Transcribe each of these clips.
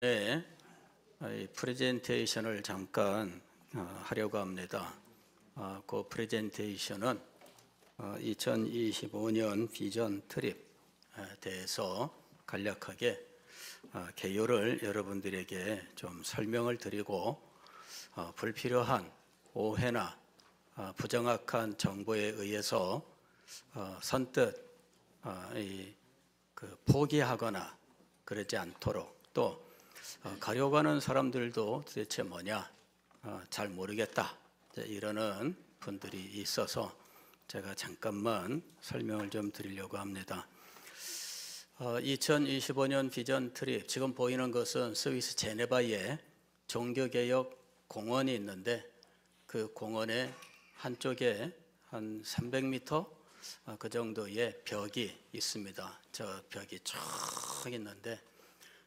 네, 이 프레젠테이션을 잠깐 하려고 합니다. 그 프레젠테이션은 2025년 비전 트립에 대해서 간략하게 개요를 여러분들에게 좀 설명을 드리고 불필요한 오해나 부정확한 정보에 의해서 선뜻 포기하거나 그러지 않도록, 또 가려고 하는 사람들도 도대체 뭐냐 잘 모르겠다 이러는 분들이 있어서 제가 잠깐만 설명을 좀 드리려고 합니다. 2025년 비전 트립, 지금 보이는 것은 스위스 제네바에 종교개혁 공원이 있는데, 그 공원의 한쪽에 한 300m 그 정도의 벽이 있습니다. 저 벽이 쭉 있는데,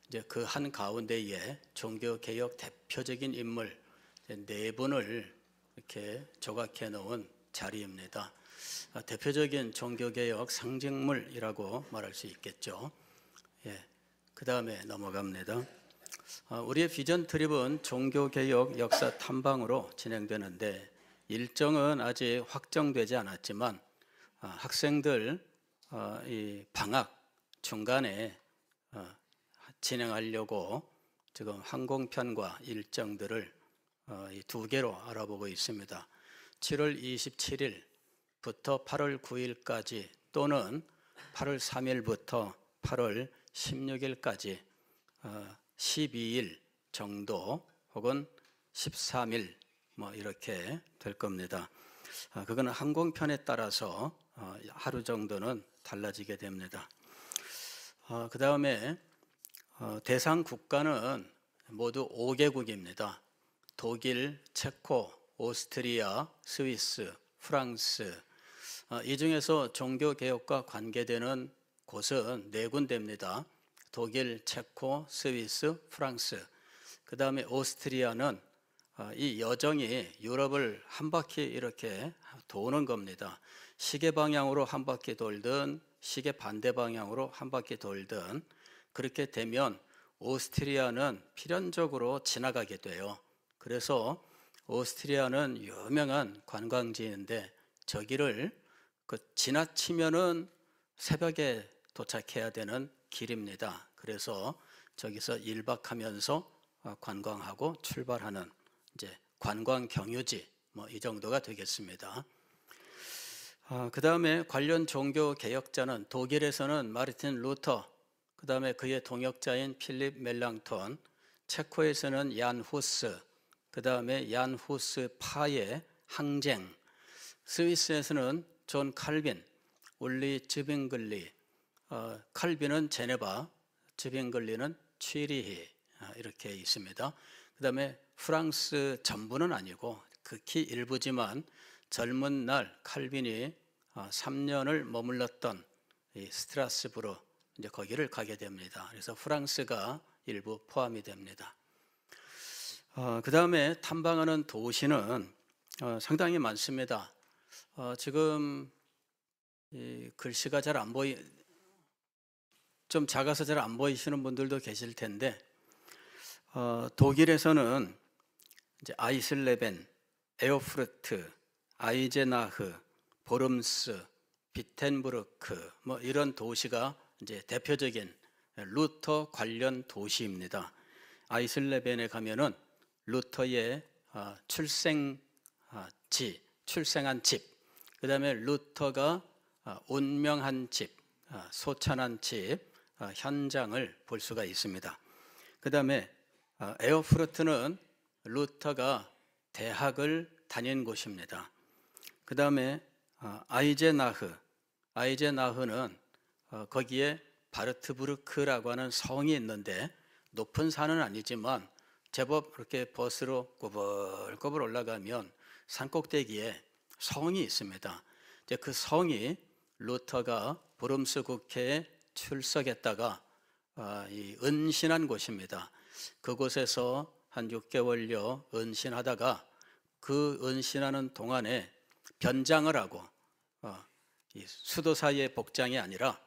이제 그 한 가운데에 종교개혁 대표적인 인물 4분을 이렇게 조각해 놓은 자리입니다. 대표적인 종교개혁 상징물이라고 말할 수 있겠죠. 그 다음에 넘어갑니다. 우리의 비전 트립은 종교개혁 역사 탐방으로 진행되는데, 일정은 아직 확정되지 않았지만 학생들 이 방학 중간에 진행하려고 지금 항공편과 일정들을 이 2개로 알아보고 있습니다. 7월 27일부터 8월 9일까지 또는 8월 3일부터 8월 16일까지 12일 정도 혹은 13일 이렇게 될 겁니다. 그거는 항공편에 따라서 하루 정도는 달라지게 됩니다. 그 다음에 대상 국가는 모두 5개국입니다. 독일, 체코, 오스트리아, 스위스, 프랑스. 이 중에서 종교개혁과 관계되는 곳은 4군데입니다. 독일, 체코, 스위스, 프랑스. 그 다음에 오스트리아는 이 여정이 유럽을 한 바퀴 이렇게 도는 겁니다. 시계 방향으로 한 바퀴 돌든 시계 반대 방향으로 한 바퀴 돌든 그렇게 되면 오스트리아는 필연적으로 지나가게 돼요. 그래서 오스트리아는 유명한 관광지인데, 저기를 지나치면은 새벽에 도착해야 되는 길입니다. 그래서 저기서 1박하면서 관광하고 출발하는 이제 관광 경유지 이 정도가 되겠습니다. 그 다음에 관련 종교 개혁자는 독일에서는 마르틴 루터, 그 다음에 그의 동역자인 필립 멜랑톤, 체코에서는 얀 후스, 그 다음에 얀 후스 파의 항쟁, 스위스에서는 존 칼빈, 울리 즈빙글리, 칼빈은 제네바, 즈빙글리는 취리히 이렇게 있습니다. 그 다음에 프랑스 전부는 아니고 극히 일부지만 젊은 날 칼빈이 3년을 머물렀던 이 스트라스부르, 이제 거기를 가게 됩니다. 그래서 프랑스가 일부 포함이 됩니다. 그 다음에 탐방하는 도시는 상당히 많습니다. 지금 이 글씨가 잘 안 좀 작아서 잘 안 보이시는 분들도 계실 텐데, 독일에서는 이제 아이슬레벤, 에어프르트, 아이제나흐, 보름스, 비텐부르크 이런 도시가 이제 대표적인 루터 관련 도시입니다. 아이슬레벤에 가면은 루터의 출생한 집, 그 다음에 루터가 운명한 집, 소천한 집 현장을 볼 수가 있습니다. 그 다음에 에어프르트는 루터가 대학을 다닌 곳입니다. 그 다음에 아이제나흐는 거기에 바르트부르크라고 하는 성이 있는데, 높은 산은 아니지만 제법 이렇게 버스로 꼬불꼬불 올라가면 산꼭대기에 성이 있습니다. 이제 그 성이 루터가 브름스 국회에 출석했다가 은신한 곳입니다. 그곳에서 한 6개월여 은신하다가 그 은신하는 동안에 변장을 하고 이 수도사의 복장이 아니라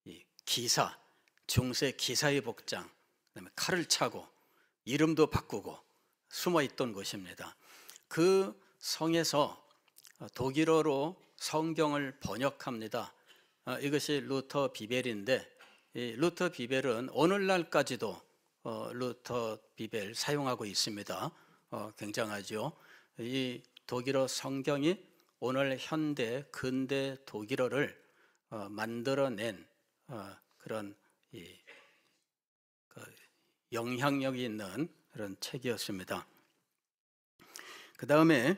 이 기사, 중세 기사의 복장, 그다음에 칼을 차고 이름도 바꾸고 숨어 있던 곳입니다. 그 성에서 독일어로 성경을 번역합니다. 이것이 루터 비벨인데, 이 루터 비벨은 오늘날까지도 루터 비벨 사용하고 있습니다. 굉장하죠. 이 독일어 성경이 오늘 현대 근대 독일어를 만들어낸 그런 영향력이 있는 그런 책이었습니다. 그 다음에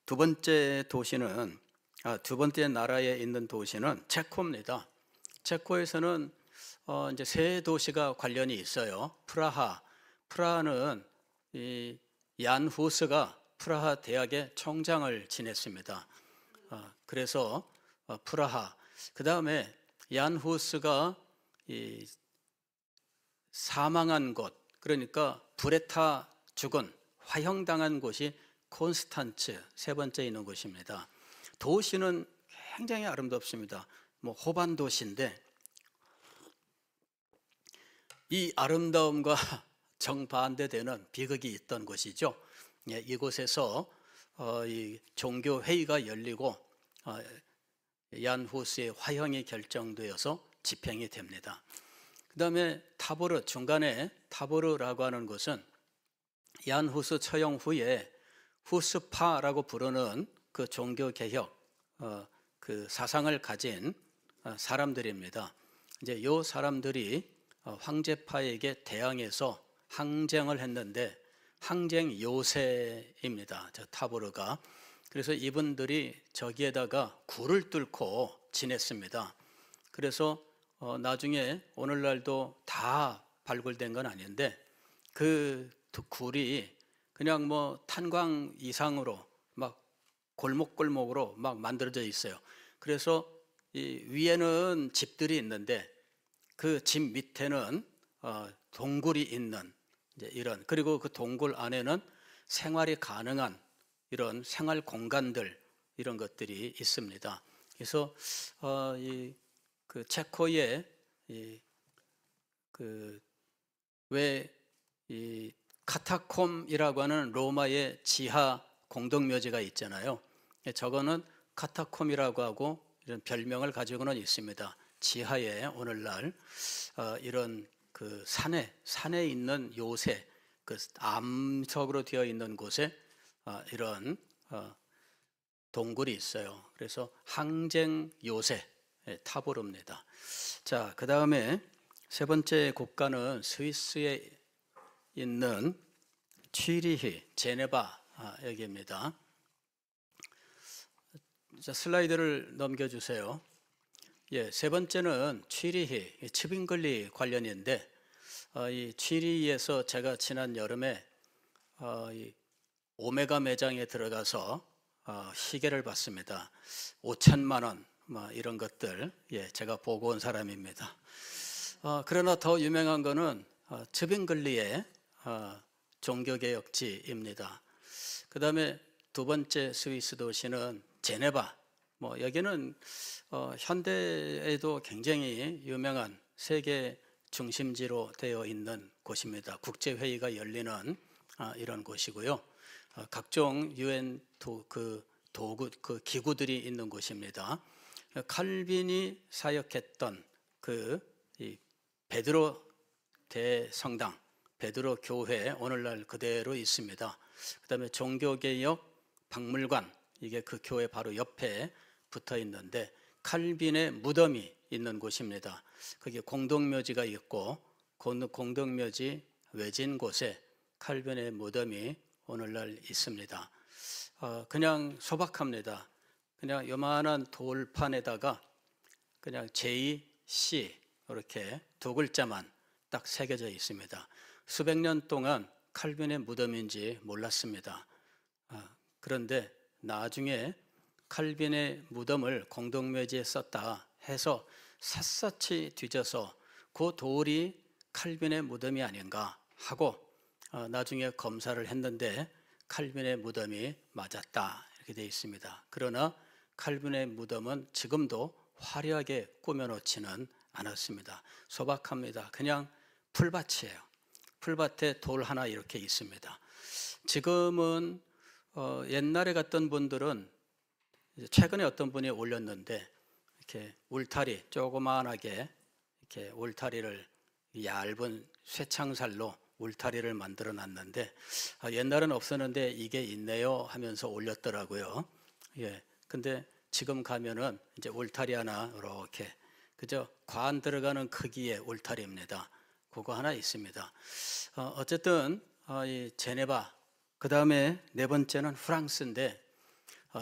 두 번째 도시는 두 번째 나라에 있는 도시는 체코입니다. 체코에서는 이제 세 도시가 관련이 있어요. 프라하는 이 얀 후스가 프라하 대학의 총장을 지냈습니다. 그래서 프라하. 그 다음에 얀 후스가 이 사망한 곳, 그러니까 불에 타 죽은 화형당한 곳이 콘스탄츠, 세 번째 있는 곳입니다. 도시는 굉장히 아름답습니다. 뭐 호반 도시인데 이 아름다움과 정반대되는 비극이 있던 곳이죠. 이곳에서 이 종교 회의가 열리고 얀 후스의 화형이 결정되어서 집행이 됩니다. 그 다음에 타보르, 중간에 타보르라고 하는 곳은 얀 후스 처형 후에 후스파라고 부르는 그 종교 개혁 그 사상을 가진 사람들입니다. 이제 이 사람들이 황제파에게 대항해서 항쟁을 했는데 항쟁 요새입니다. 저 타보르가. 그래서 이분들이 저기에다가 굴을 뚫고 지냈습니다. 그래서 나중에 오늘날도 다 발굴된 건 아닌데 그 굴이 그냥 뭐 탄광 이상으로 막 골목골목으로 막 만들어져 있어요. 그래서 이 위에는 집들이 있는데 그 집 밑에는 동굴이 있는 이제 이런, 그리고 그 동굴 안에는 생활이 가능한 이런 생활 공간들, 이런 것들이 있습니다. 그래서 그 체코의 이 카타콤이라고 하는 로마의 지하 공동묘지가 있잖아요. 저거는 카타콤이라고 하고 이런 별명을 가지고는 있습니다. 지하에 오늘날 이런 그 산에 있는 요새, 그 암석으로 되어 있는 곳에 이런 동굴이 있어요. 그래서 항쟁 요새 타보르입니다. 자, 그 다음에 세 번째 국가는 스위스에 있는 취리히, 제네바 여기입니다. 자, 슬라이드를 넘겨주세요. 예, 세 번째는 취리히, 츠빙글리 관련인데 이 취리히에서 제가 지난 여름에 이 오메가 매장에 들어가서 시계를 봤습니다. 5천만 원, 뭐 이런 것들, 예, 제가 보고 온 사람입니다. 그러나 더 유명한 거는 츠빙글리의 종교개혁지입니다. 그 다음에 두 번째 스위스 도시는 제네바. 뭐 여기는 현대에도 굉장히 유명한 세계 중심지로 되어 있는 곳입니다. 국제회의가 열리는 이런 곳이고요. 각종 유엔 그 기구들이 있는 곳입니다. 칼빈이 사역했던 이 베드로 대성당, 베드로 교회, 오늘날 그대로 있습니다. 그 다음에 종교개혁 박물관, 이게 그 교회 바로 옆에 붙어 있는데 칼빈의 무덤이 있는 곳입니다. 거기 공동묘지가 있고 공동묘지 외진 곳에 칼빈의 무덤이 오늘날 있습니다. 그냥 소박합니다. 그냥 요만한 돌판에다가 그냥 JC 이렇게 두 글자만 딱 새겨져 있습니다. 수백 년 동안 칼빈의 무덤인지 몰랐습니다. 그런데 나중에 칼빈의 무덤을 공동묘지에 썼다 해서 샅샅이 뒤져서 그 돌이 칼빈의 무덤이 아닌가 하고 나중에 검사를 했는데 칼빈의 무덤이 맞았다, 이렇게 되어 있습니다. 그러나 칼빈의 무덤은 지금도 화려하게 꾸며놓지는 않았습니다. 소박합니다. 그냥 풀밭이에요. 풀밭에 돌 하나 이렇게 있습니다. 지금은 옛날에 갔던 분들은 최근에 어떤 분이 올렸는데 이렇게 울타리 조그만하게 이렇게 울타리를 얇은 쇠창살로 울타리를 만들어 놨는데 옛날은 없었는데 이게 있네요 하면서 올렸더라고요. 예. 근데 지금 가면은 이제 울타리 하나 이렇게 그저 관 들어가는 크기의 울타리입니다. 그거 하나 있습니다. 어쨌든 이 제네바, 그 다음에 네 번째는 프랑스인데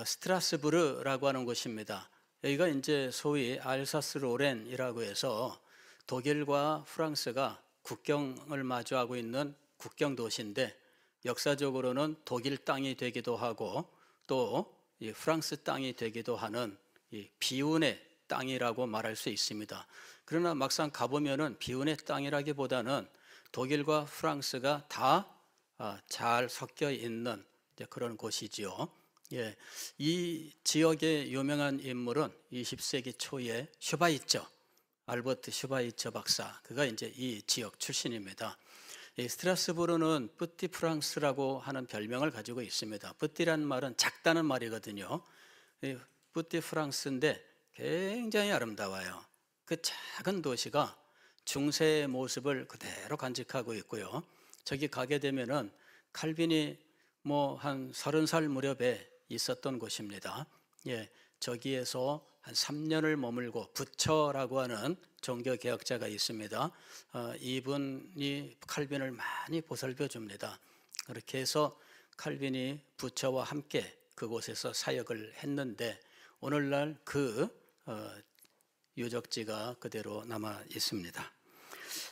스트라스부르라고 하는 곳입니다. 여기가 이제 소위 알사스 로렌이라고 해서 독일과 프랑스가 국경을 마주하고 있는 국경 도시인데 역사적으로는 독일 땅이 되기도 하고 또 이 프랑스 땅이 되기도 하는 이 비운의 땅이라고 말할 수 있습니다. 그러나 막상 가보면은 비운의 땅이라기보다는 독일과 프랑스가 다 잘 섞여 있는 그런 곳이지요. 예, 이 지역의 유명한 인물은 20세기 초에 슈바이처, 알버트 슈바이처 박사, 그가 이제 이 지역 출신입니다. 이 스트라스부르는 뿌띠 프랑스라고 하는 별명을 가지고 있습니다. 뿌띠란 말은 작다는 말이거든요. 뿌띠 프랑스인데 굉장히 아름다워요. 그 작은 도시가 중세의 모습을 그대로 간직하고 있고요. 저기 가게 되면은 칼빈이 뭐 한 30살 무렵에 있었던 곳입니다. 예, 저기에서 한 3년을 머물고 부처라고 하는 종교 개혁자가 있습니다. 이분이 칼빈을 많이 보살펴 줍니다. 그렇게 해서 칼빈이 부처와 함께 그곳에서 사역을 했는데 오늘날 그 유적지가 그대로 남아 있습니다.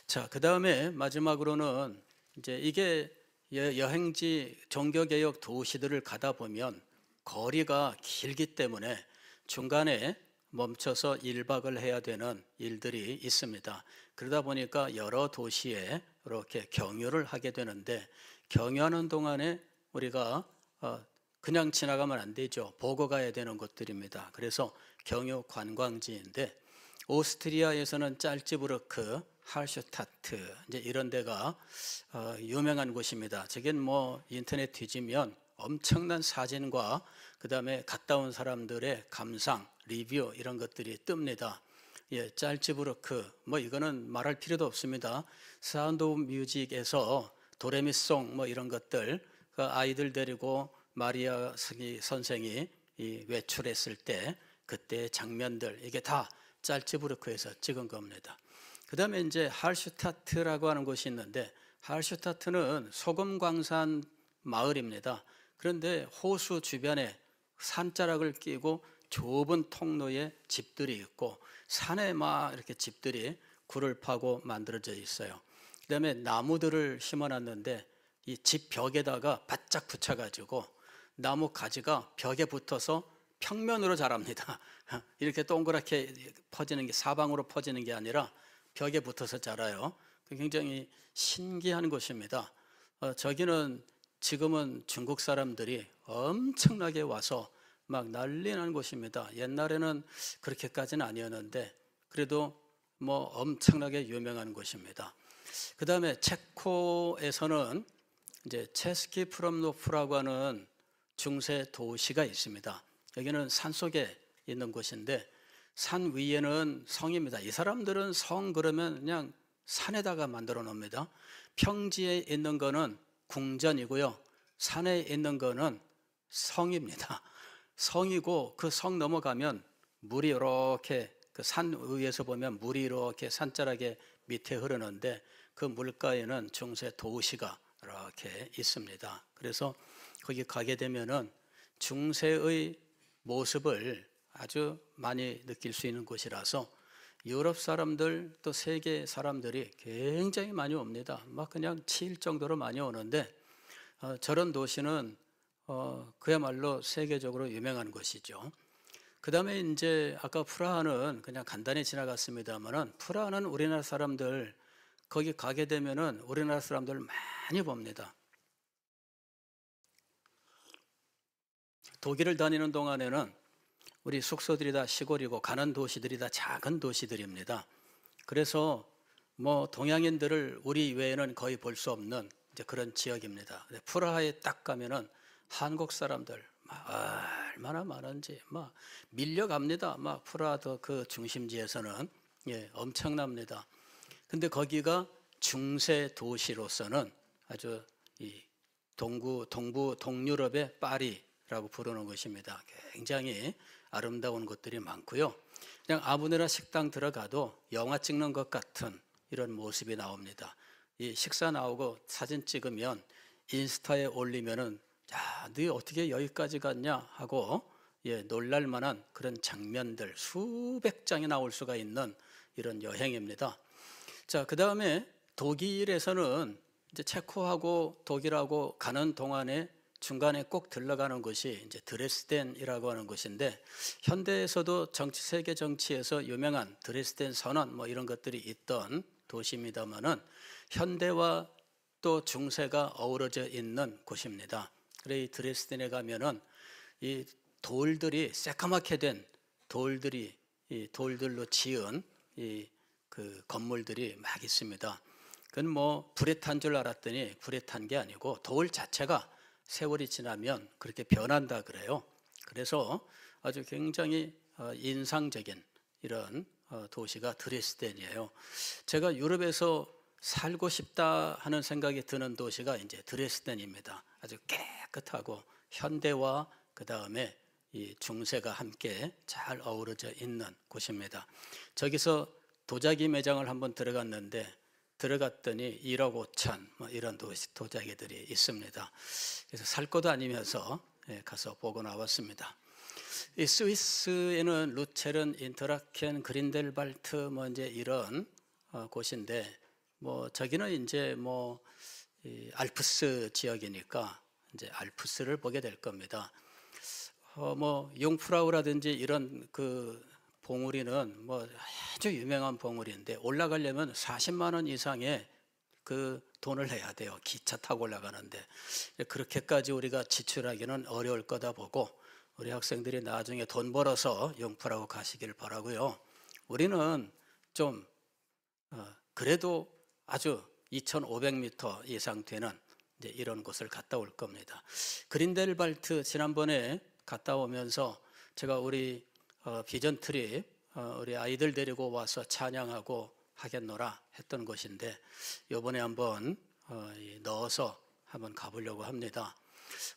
자, 그 다음에 마지막으로는 이제 이게 여행지 종교개혁 도시들을 가다 보면 거리가 길기 때문에 중간에 멈춰서 1박을 해야 되는 일들이 있습니다. 그러다 보니까 여러 도시에 이렇게 경유를 하게 되는데 경유하는 동안에 우리가 그냥 지나가면 안 되죠. 보고 가야 되는 곳들입니다. 그래서 경유 관광지인데 오스트리아에서는 짤츠부르크, 할슈타트 이제 이런 데가 유명한 곳입니다. 저긴 뭐 인터넷 뒤지면 엄청난 사진과 그 다음에 갔다 온 사람들의 감상, 리뷰 이런 것들이 뜹니다. 예, 짤츠부르크 뭐 이거는 말할 필요도 없습니다. 사운드 오브 뮤직에서 도레미송 뭐 이런 것들 그 아이들 데리고 마리아 선생이 외출했을 때 그때 장면들 이게 다 짤츠부르크에서 찍은 겁니다. 그 다음에 이제 할슈타트라고 하는 곳이 있는데 할슈타트는 소금 광산 마을입니다. 그런데 호수 주변에 산자락을 끼고 좁은 통로에 집들이 있고 산에 막 이렇게 집들이 굴을 파고 만들어져 있어요. 그 다음에 나무들을 심어놨는데 이 집 벽에다가 바짝 붙여가지고 나무 가지가 벽에 붙어서 평면으로 자랍니다. 이렇게 동그랗게 퍼지는 게 사방으로 퍼지는 게 아니라 벽에 붙어서 자라요. 굉장히 신기한 곳입니다. 저기는 지금은 중국 사람들이 엄청나게 와서 막 난리 난 곳입니다. 옛날에는 그렇게까지는 아니었는데 그래도 뭐 엄청나게 유명한 곳입니다. 그 다음에 체코에서는 이제 체스키 프롬노프라고 하는 중세 도시가 있습니다. 여기는 산속에 있는 곳인데 산 위에는 성입니다. 이 사람들은 성 그러면 그냥 산에다가 만들어 놓습니다. 평지에 있는 거는 궁전이고요. 산에 있는 거는 성입니다. 성이고 그 성 넘어가면 물이 이렇게 그 산 위에서 보면 물이 이렇게 산자락에 밑에 흐르는데 그 물가에는 중세 도시가 이렇게 있습니다. 그래서 거기 가게 되면은 중세의 모습을 아주 많이 느낄 수 있는 곳이라서 유럽 사람들 또 세계 사람들이 굉장히 많이 옵니다. 막 그냥 치일 정도로 많이 오는데 저런 도시는 그야말로 세계적으로 유명한 곳이죠. 그 다음에 이제 아까 프라하는 그냥 간단히 지나갔습니다만은 프라하는 우리나라 사람들 거기 가게 되면은 우리나라 사람들 많이 봅니다. 독일을 다니는 동안에는 우리 숙소들이 다 시골이고 가는 도시들이 다 작은 도시들입니다. 그래서 뭐 동양인들을 우리 외에는 거의 볼 수 없는 이제 그런 지역입니다. 프라하에 딱 가면은 한국 사람들 막 얼마나 많은지 막 밀려갑니다. 막 프라하 그 중심지에서는 엄청납니다. 근데 거기가 중세 도시로서는 아주 이 동부 동유럽의 파리라고 부르는 것입니다. 굉장히 아름다운 곳들이 많고요. 그냥 아무데나 식당 들어가도 영화 찍는 것 같은 이런 모습이 나옵니다. 이 식사 나오고 사진 찍으면 인스타에 올리면은 야, 너 어떻게 여기까지 갔냐 하고 놀랄 만한 그런 장면들 수백 장이 나올 수가 있는 이런 여행입니다. 자, 그다음에 독일에서는 이제 체코하고 독일하고 가는 동안에 중간에 꼭 들러가는 곳이 이제 드레스덴이라고 하는 곳인데, 현대에서도 세계 정치에서 유명한 드레스덴 선언 뭐 이런 것들이 있던 도시입니다만은 현대와 또 중세가 어우러져 있는 곳입니다. 그래 이 드레스덴에 가면은 이 돌들이 새까맣게 된 돌들이 이 돌들로 지은 이 그 건물들이 막 있습니다. 그건 뭐 불에 탄 줄 알았더니 불에 탄 게 아니고 돌 자체가 세월이 지나면 그렇게 변한다 그래요. 그래서 아주 굉장히 인상적인 이런 도시가 드레스덴이에요. 제가 유럽에서 살고 싶다 하는 생각이 드는 도시가 이제 드레스덴입니다. 아주 깨끗하고 현대와 그 다음에 이 중세가 함께 잘 어우러져 있는 곳입니다. 저기서 도자기 매장을 한번 들어갔는데 들어갔더니 1억 5천 뭐 이런 도자기들이 있습니다. 그래서 살 것도 아니면서 가서 보고 나왔습니다. 이 스위스에는 루체른, 인터라켄, 그린델발트 뭐 이제 이런 곳인데 뭐 저기는 이제 뭐 알프스 지역이니까 이제 알프스를 보게 될 겁니다. 뭐 융프라우라든지 이런 그 봉우리는 뭐 아주 유명한 봉우리인데 올라가려면 40만 원 이상의 그 돈을 내야 돼요. 기차 타고 올라가는데 그렇게까지 우리가 지출하기는 어려울 거다 보고 우리 학생들이 나중에 돈 벌어서 융프라우 가시길 바라고요. 우리는 좀 그래도 아주 2,500m 이상 되는 이제 이런 곳을 갔다 올 겁니다. 그린델발트 지난번에 갔다 오면서 제가 우리 비전 트립 우리 아이들 데리고 와서 찬양하고 하겠노라 했던 곳인데 이번에 한번 넣어서 한번 가보려고 합니다.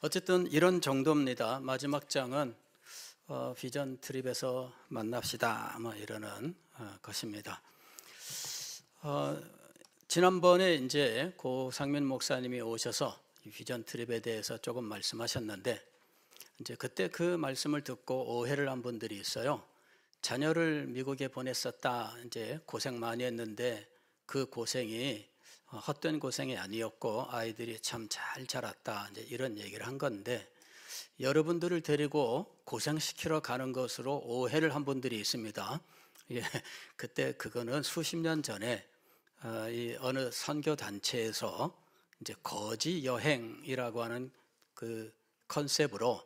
어쨌든 이런 정도입니다. 마지막 장은 비전 트립에서 만납시다 뭐 이러는 것입니다. 지난번에 이제 고상민 목사님이 오셔서 이 비전 트립에 대해서 조금 말씀하셨는데 이제 그때 그 말씀을 듣고 오해를 한 분들이 있어요. 자녀를 미국에 보냈었다. 이제 고생 많이 했는데 그 고생이 헛된 고생이 아니었고 아이들이 참 잘 자랐다. 이제 이런 얘기를 한 건데 여러분들을 데리고 고생시키러 가는 것으로 오해를 한 분들이 있습니다. 그때 그거는 수십 년 전에 이 어느 선교 단체에서 이제 거지 여행이라고 하는 그 컨셉으로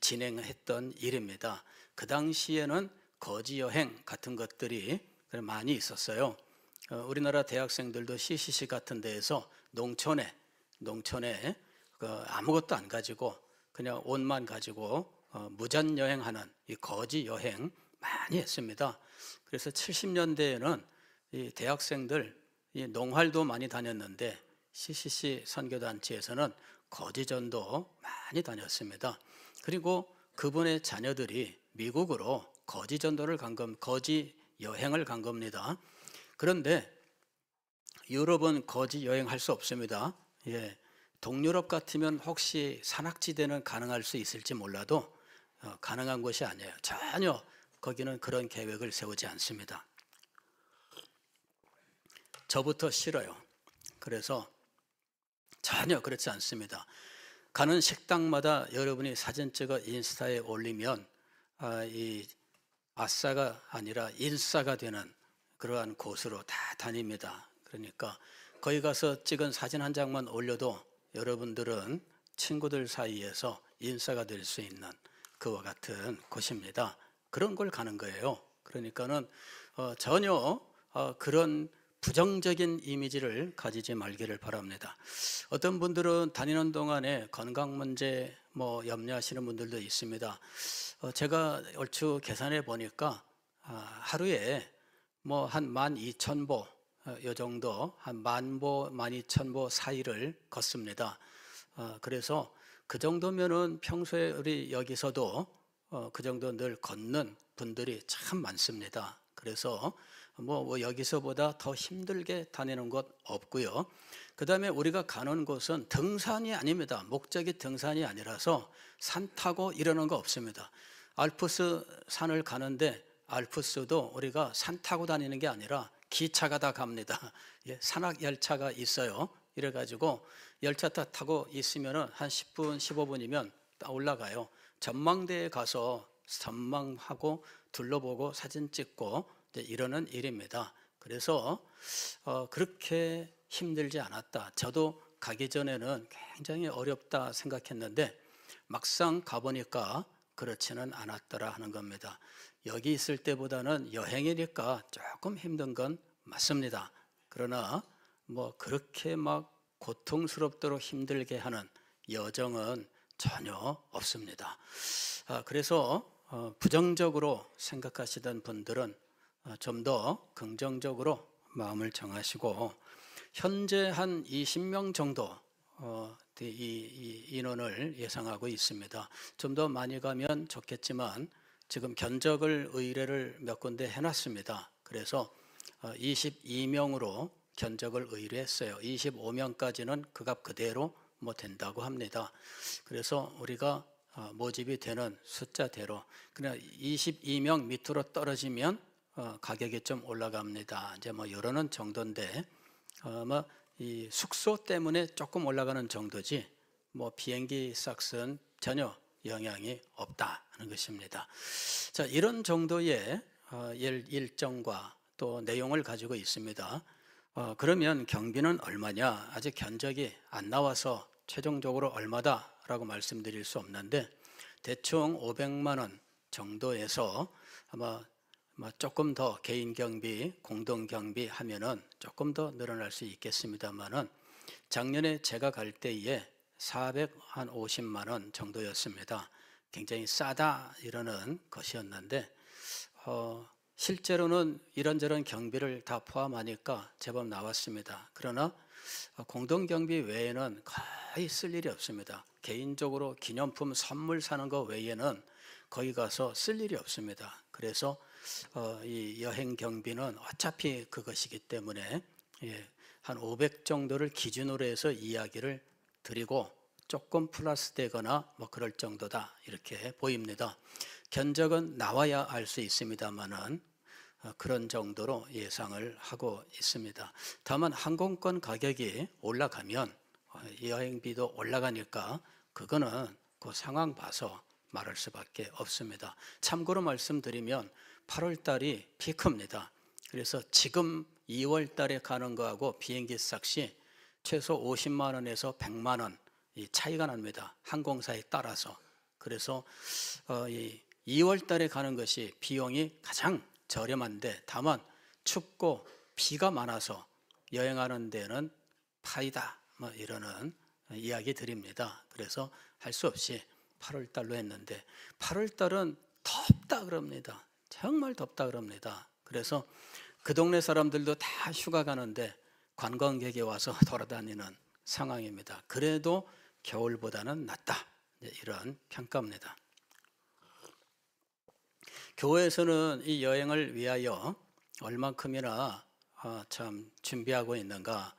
진행했던 일입니다. 그 당시에는 거지 여행 같은 것들이 많이 있었어요. 우리나라 대학생들도 CCC 같은 데에서 농촌에 아무것도 안 가지고 그냥 옷만 가지고 무잔 여행하는 이 거지 여행 많이 했습니다. 그래서 70년대에는 이 대학생들 이 농활도 많이 다녔는데 CCC 선교단체에서는 거지전도 많이 다녔습니다. 그리고 그분의 자녀들이 미국으로 거지 여행을 간 겁니다. 그런데 유럽은 거지 여행할 수 없습니다. 동유럽 같으면 혹시 산악지대는 가능할 수 있을지 몰라도 가능한 곳이 아니에요. 전혀 거기는 그런 계획을 세우지 않습니다. 저부터 싫어요. 그래서 전혀 그렇지 않습니다. 가는 식당마다 여러분이 사진 찍어 인스타에 올리면 이 아싸가 아니라 인싸가 되는 그러한 곳으로 다 다닙니다. 그러니까 거기 가서 찍은 사진 한 장만 올려도 여러분들은 친구들 사이에서 인싸가 될 수 있는 그와 같은 곳입니다. 그런 걸 가는 거예요. 그러니까는 전혀 그런 부정적인 이미지를 가지지 말기를 바랍니다. 어떤 분들은 다니는 동안에 건강 문제 염려하시는 분들도 있습니다. 제가 얼추 계산해 보니까 하루에 한 12,000보 요 정도 한 10,000보, 12,000보 사이를 걷습니다. 그래서 그 정도면은 평소에 우리 여기서도 그 정도 늘 걷는 분들이 참 많습니다. 그래서 여기서보다 더 힘들게 다니는 곳 없고요. 그 다음에 우리가 가는 곳은 등산이 아닙니다. 목적이 등산이 아니라서 산 타고 이러는 거 없습니다. 알프스 산을 가는데 알프스도 우리가 산 타고 다니는 게 아니라 기차가 다 갑니다. 산악 열차가 있어요. 이래가지고 열차 타고 있으면 한 10분, 15분이면 올라가요. 전망대에 가서 전망하고 둘러보고 사진 찍고 이러는 일입니다. 그래서 그렇게 힘들지 않았다. 저도 가기 전에는 굉장히 어렵다 생각했는데 막상 가보니까 그렇지는 않았더라 하는 겁니다. 여기 있을 때보다는 여행이니까 조금 힘든 건 맞습니다. 그러나 그렇게 막 고통스럽도록 힘들게 하는 여정은 전혀 없습니다. 그래서 부정적으로 생각하시던 분들은 좀 더 긍정적으로 마음을 정하시고 현재 한 20명 정도 이 인원을 예상하고 있습니다. 좀 더 많이 가면 좋겠지만 지금 견적을 의뢰를 몇 군데 해놨습니다. 그래서 22명으로 견적을 의뢰했어요. 25명까지는 그 값 그대로 된다고 합니다. 그래서 우리가 모집이 되는 숫자대로 그냥 22명 밑으로 떨어지면 가격이 좀 올라갑니다. 이제 이러는 정도인데 아마 이 숙소 때문에 조금 올라가는 정도지 비행기 싹은 전혀 영향이 없다는 것입니다. 자, 이런 정도의 일정과 또 내용을 가지고 있습니다. 그러면 경비는 얼마냐? 아직 견적이 안 나와서 최종적으로 얼마다라고 말씀드릴 수 없는데 대충 500만 원 정도에서 아마 조금 더 개인 경비, 공동 경비 하면은 조금 더 늘어날 수 있겠습니다만은 작년에 제가 갈 때에 450만 원 정도였습니다. 굉장히 싸다 이러는 것이었는데 실제로는 이런저런 경비를 다 포함하니까 제법 나왔습니다. 그러나 공동 경비 외에는 거의 쓸 일이 없습니다. 개인적으로 기념품 선물 사는 거 외에는 거기 가서 쓸 일이 없습니다. 그래서 이 여행 경비는 어차피 그것이기 때문에 한 500 정도를 기준으로 해서 이야기를 드리고 조금 플러스 되거나 그럴 정도다 이렇게 보입니다. 견적은 나와야 알 수 있습니다만은 그런 정도로 예상을 하고 있습니다. 다만 항공권 가격이 올라가면 여행비도 올라가니까 그거는 그 상황 봐서 말할 수밖에 없습니다. 참고로 말씀드리면 8월 달이 피크입니다. 그래서 지금 2월 달에 가는 거하고 비행기 싹시 최소 50만 원에서 100만 원 이 차이가 납니다. 항공사에 따라서. 그래서 2월 달에 가는 것이 비용이 가장 저렴한데 다만 춥고 비가 많아서 여행하는 데는 파이다 이러는 이야기 드립니다. 그래서 할 수 없이 8월 달로 했는데 8월 달은 덥다 그럽니다. 정말 덥다 그럽니다. 그래서 그 동네 사람들도 다 휴가 가는데 관광객이 와서 돌아다니는 상황입니다. 그래도 겨울보다는 낫다 이런 평가입니다. 교회에서는 이 여행을 위하여 얼만큼이나 참 준비하고 있는가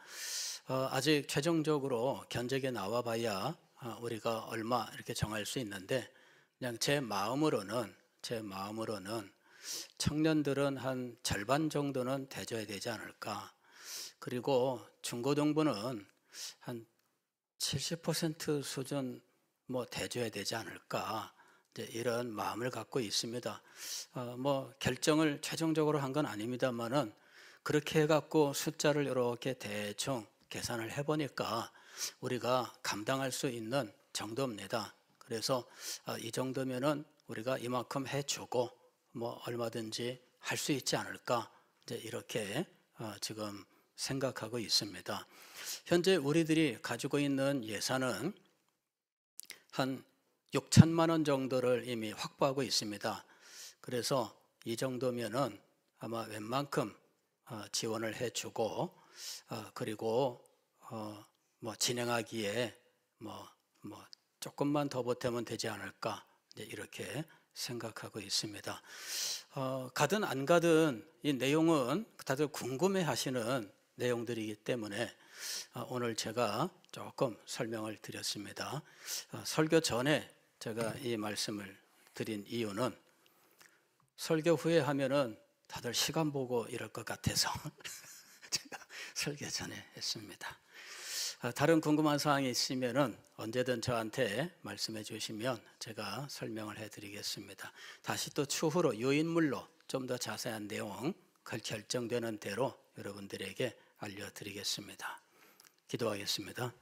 아직 최종적으로 견적이 나와봐야 우리가 얼마 이렇게 정할 수 있는데 그냥 제 마음으로는 청년들은 한 절반 정도는 대줘야 되지 않을까. 그리고 중고등부는 한 70% 수준 대줘야 되지 않을까. 이런 마음을 갖고 있습니다. 결정을 최종적으로 한 건 아닙니다만은 그렇게 해갖고 숫자를 이렇게 대충 계산을 해보니까 우리가 감당할 수 있는 정도입니다. 그래서 이 정도면은 우리가 이만큼 해주고 얼마든지 할 수 있지 않을까 이제 이렇게 지금 생각하고 있습니다. 현재 우리들이 가지고 있는 예산은 한 6천만 원 정도를 이미 확보하고 있습니다. 그래서 이 정도면은 아마 웬만큼 지원을 해주고 그리고 뭐 진행하기에 뭐 조금만 더 보태면 되지 않을까 이렇게 생각하고 있습니다. 가든 안 가든 이 내용은 다들 궁금해하시는 내용들이기 때문에 오늘 제가 조금 설명을 드렸습니다. 설교 전에 제가 이 말씀을 드린 이유는 설교 후에 하면은 다들 시간 보고 이럴 것 같아서 제가 설교 전에 했습니다. 다른 궁금한 사항이 있으면은 언제든 저한테 말씀해 주시면 제가 설명을 해 드리겠습니다. 다시 또 추후로 유인물로 좀 더 자세한 내용 결정되는 대로 여러분들에게 알려드리겠습니다. 기도하겠습니다.